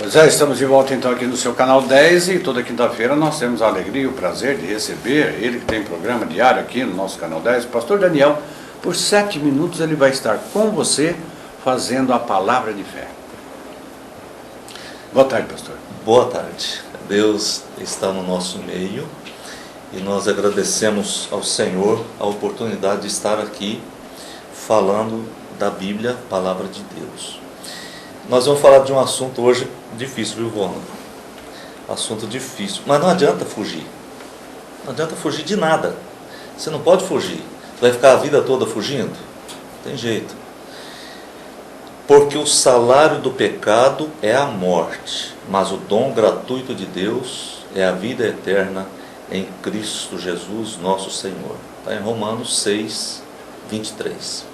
Pois é, estamos de volta então aqui no seu canal 10 e toda quinta-feira nós temos a alegria e o prazer de receber ele que tem programa diário aqui no nosso canal 10, o pastor Daniel. Por 7 minutos ele vai estar com você fazendo a palavra de fé. Boa tarde, pastor. Boa tarde. Deus está no nosso meio e nós agradecemos ao Senhor a oportunidade de estar aqui falando da Bíblia, palavra de Deus. Nós vamos falar de um assunto hoje difícil, viu, Vona? Assunto difícil, mas não adianta fugir. Não adianta fugir de nada. Você não pode fugir. Você vai ficar a vida toda fugindo? Não tem jeito. Porque o salário do pecado é a morte, mas o dom gratuito de Deus é a vida eterna em Cristo Jesus, nosso Senhor. Está em Romanos 6, 23.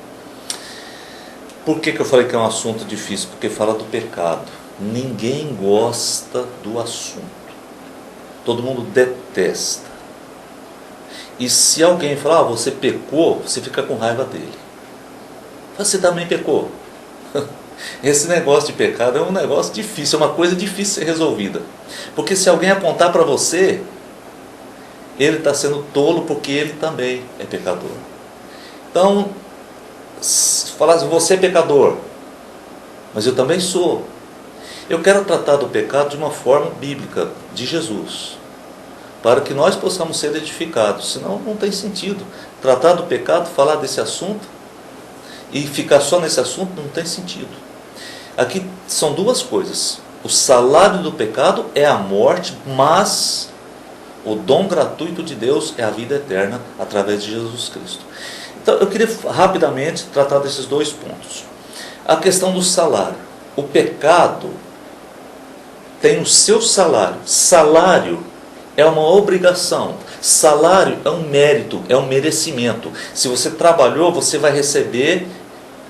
Por que eu falei que é um assunto difícil? Porque fala do pecado. Ninguém gosta do assunto. Todo mundo detesta. E se alguém falar, você pecou, você fica com raiva dele. Você também pecou. Esse negócio de pecado é um negócio difícil, é uma coisa difícil de ser resolvida. Porque se alguém apontar para você, ele está sendo tolo porque ele também é pecador. Então, falar assim, você é pecador, mas eu também sou. Eu quero tratar do pecado de uma forma bíblica, de Jesus, para que nós possamos ser edificados. Senão não tem sentido. Tratar do pecado, falar desse assunto e ficar só nesse assunto não tem sentido. Aqui são duas coisas. O salário do pecado é a morte, mas o dom gratuito de Deus é a vida eterna através de Jesus Cristo. Então eu queria rapidamente tratar desses dois pontos. A questão do salário. O pecado tem o seu salário. Salário é uma obrigação. Salário é um mérito, é um merecimento. Se você trabalhou, você vai receber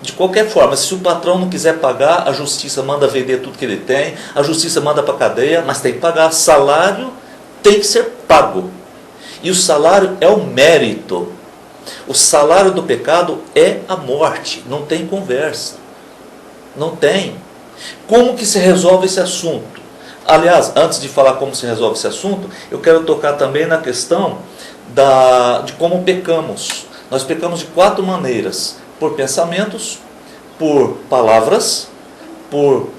de qualquer forma. Se o patrão não quiser pagar, a justiça manda vender tudo que ele tem, a justiça manda para a cadeia, mas tem que pagar. Salário tem que ser pago. E o salário é o mérito. O salário do pecado é a morte. Não tem conversa. Não tem. Como que se resolve esse assunto? Aliás, antes de falar como se resolve esse assunto, eu quero tocar também na questão de como pecamos. Nós pecamos de 4 maneiras: por pensamentos, por palavras, por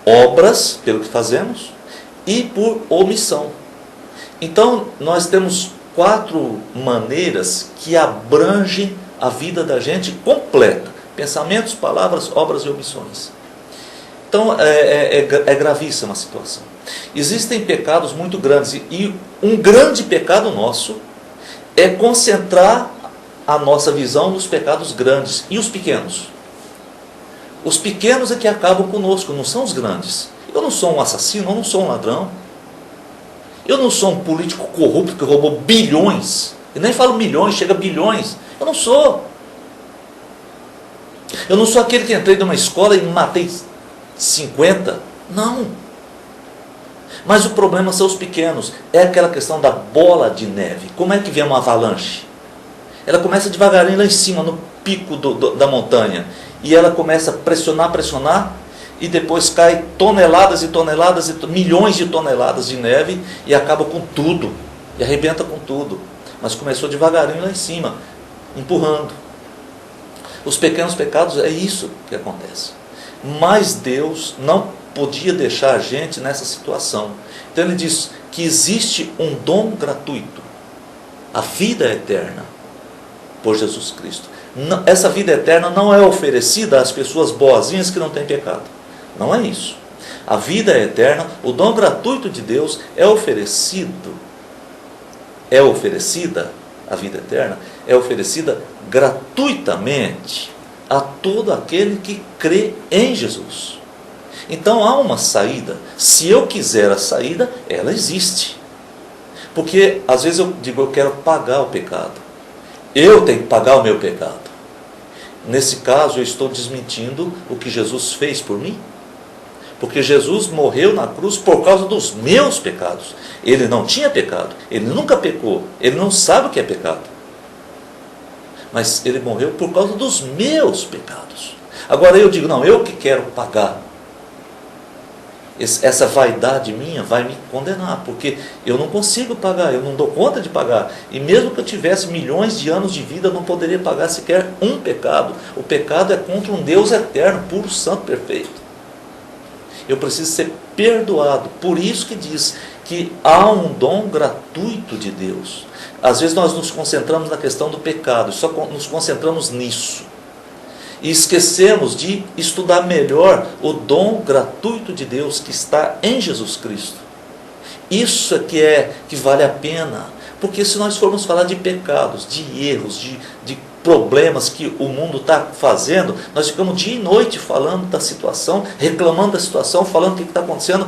obras, pelo que fazemos, e por omissão. Então, nós temos 4 maneiras que abrangem a vida da gente completa: pensamentos, palavras, obras e omissões. Então é gravíssima a situação. Existem pecados muito grandes, e um grande pecado nosso é concentrar a nossa visão nos pecados grandes. E os pequenos? Os pequenos é que acabam conosco, não são os grandes. Eu não sou um assassino, eu não sou um ladrão, eu não sou um político corrupto que roubou bilhões. Eu nem falo milhões, chega a bilhões. Eu não sou. Eu não sou aquele que entrei numa escola e matei 50. Não. Mas o problema são os pequenos. É aquela questão da bola de neve. Como é que vem uma avalanche? Ela começa devagarinho lá em cima, no pico da montanha. E ela começa a pressionar, e depois cai toneladas e toneladas, milhões de toneladas de neve, e acaba com tudo, e arrebenta com tudo. Mas começou devagarinho lá em cima, empurrando. Os pequenos pecados, é isso que acontece. Mas Deus não podia deixar a gente nessa situação. Então ele diz que existe um dom gratuito, a vida eterna, por Jesus Cristo. Essa vida eterna não é oferecida às pessoas boazinhas que não têm pecado. Não é isso. A vida eterna, o dom gratuito de Deus é oferecida, a vida eterna é oferecida gratuitamente a todo aquele que crê em Jesus. Então há uma saída. Se eu quiser a saída, ela existe. Porque às vezes eu digo, eu quero pagar o pecado. Eu tenho que pagar o meu pecado. Nesse caso eu estou desmentindo o que Jesus fez por mim. Porque Jesus morreu na cruz por causa dos meus pecados. Ele não tinha pecado, ele nunca pecou, ele não sabe o que é pecado. Mas ele morreu por causa dos meus pecados. Agora eu digo, não, eu que quero pagar. essa vaidade minha vai me condenar, porque eu não consigo pagar, eu não dou conta de pagar. E mesmo que eu tivesse milhões de anos de vida, eu não poderia pagar sequer um pecado. O pecado é contra um Deus eterno, puro, santo, perfeito. Eu preciso ser perdoado. Por isso que diz que há um dom gratuito de Deus. Às vezes nós nos concentramos na questão do pecado, só nos concentramos nisso. E esquecemos de estudar melhor o dom gratuito de Deus que está em Jesus Cristo. Isso é que vale a pena. Porque se nós formos falar de pecados, de erros, de problemas que o mundo está fazendo, nós ficamos dia e noite falando da situação, reclamando da situação, falando o que está acontecendo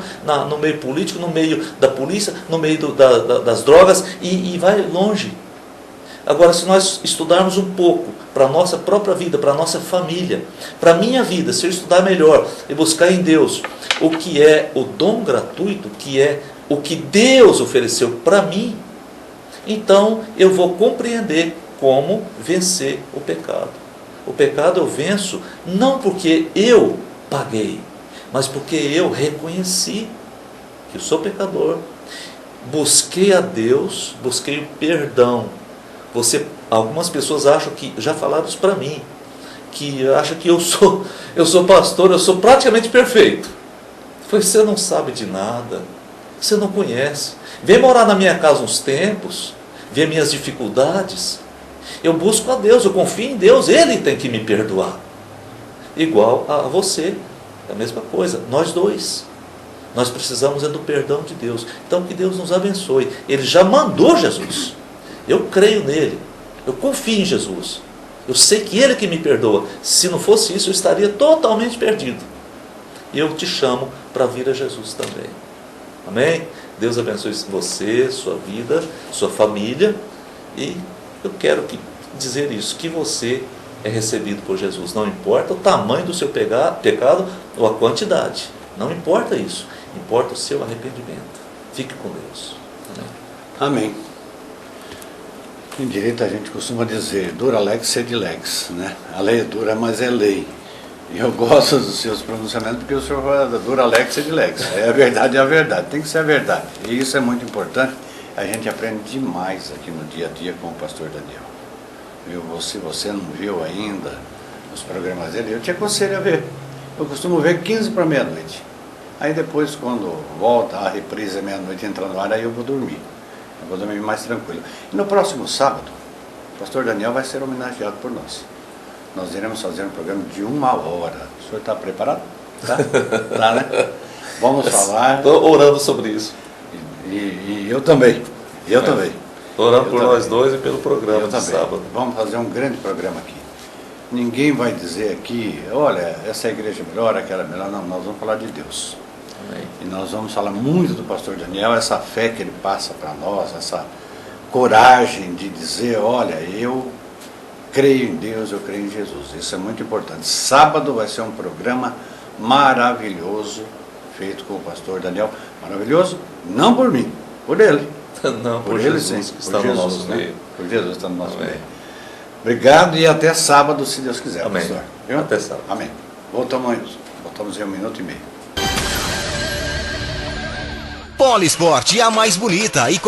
no meio político, no meio da polícia, no meio das drogas, e vai longe. Agora, se nós estudarmos um pouco para a nossa própria vida, para a nossa família, para a minha vida, se eu estudar melhor e buscar em Deus o que é o dom gratuito, que é o que Deus ofereceu para mim, então eu vou compreender como vencer o pecado. O pecado eu venço não porque eu paguei, mas porque eu reconheci que eu sou pecador, busquei a Deus, busquei o perdão. Algumas pessoas acham que, já falaram isso para mim, que acham que eu sou pastor, eu sou praticamente perfeito. Você não sabe de nada, você não conhece. Vem morar na minha casa uns tempos, vê minhas dificuldades. Eu busco a Deus, eu confio em Deus, Ele tem que me perdoar. Igual a você, é a mesma coisa, nós dois. Nós precisamos do perdão de Deus. Então que Deus nos abençoe. Ele já mandou Jesus. Eu creio nele, eu confio em Jesus, eu sei que Ele que me perdoa. Se não fosse isso, eu estaria totalmente perdido. E eu te chamo para vir a Jesus também. Amém? Deus abençoe você, sua vida, sua família. E eu quero dizer isso, que você é recebido por Jesus. Não importa o tamanho do seu pecado ou a quantidade. Não importa isso. Importa o seu arrependimento. Fique com Deus. Amém. Amém. Em direito a gente costuma dizer, dura lex sed lex, né? A lei é dura, mas é lei. E eu gosto dos seus pronunciamentos porque o senhor fala dura lex sed lex. É a verdade, tem que ser a verdade. E isso é muito importante. A gente aprende demais aqui no dia a dia com o pastor Daniel. Se você não viu ainda os programas dele, eu te aconselho a ver. Eu costumo ver 15 para meia-noite. Aí depois, quando volta a reprise meia-noite entra no ar, aí eu vou dormir. Eu vou dormir mais tranquilo. E no próximo sábado, o pastor Daniel vai ser homenageado por nós. Nós iremos fazer um programa de 1 hora. O senhor está preparado? Tá? Tá, né? Vamos falar. Estou orando sobre isso. E eu também. Eu também. Estou orando por nós dois e pelo programa de sábado. Vamos fazer um grande programa aqui. Ninguém vai dizer aqui, olha, essa igreja é melhor, aquela é melhor. Não, nós vamos falar de Deus. Amém. E nós vamos falar muito do pastor Daniel, essa fé que ele passa para nós, essa coragem de dizer, olha, eu creio em Deus, eu creio em Jesus. Isso é muito importante. Sábado vai ser um programa maravilhoso, feito com o pastor Daniel. Maravilhoso, não por mim, por ele. Não, por Jesus, sim, que está no nosso meio. Por Jesus está no nosso meio. Obrigado e até sábado, se Deus quiser. Amém. Pastor. Até sábado. Amém. Voltamos em 1 minuto e meio. Polisport, a mais bonita e com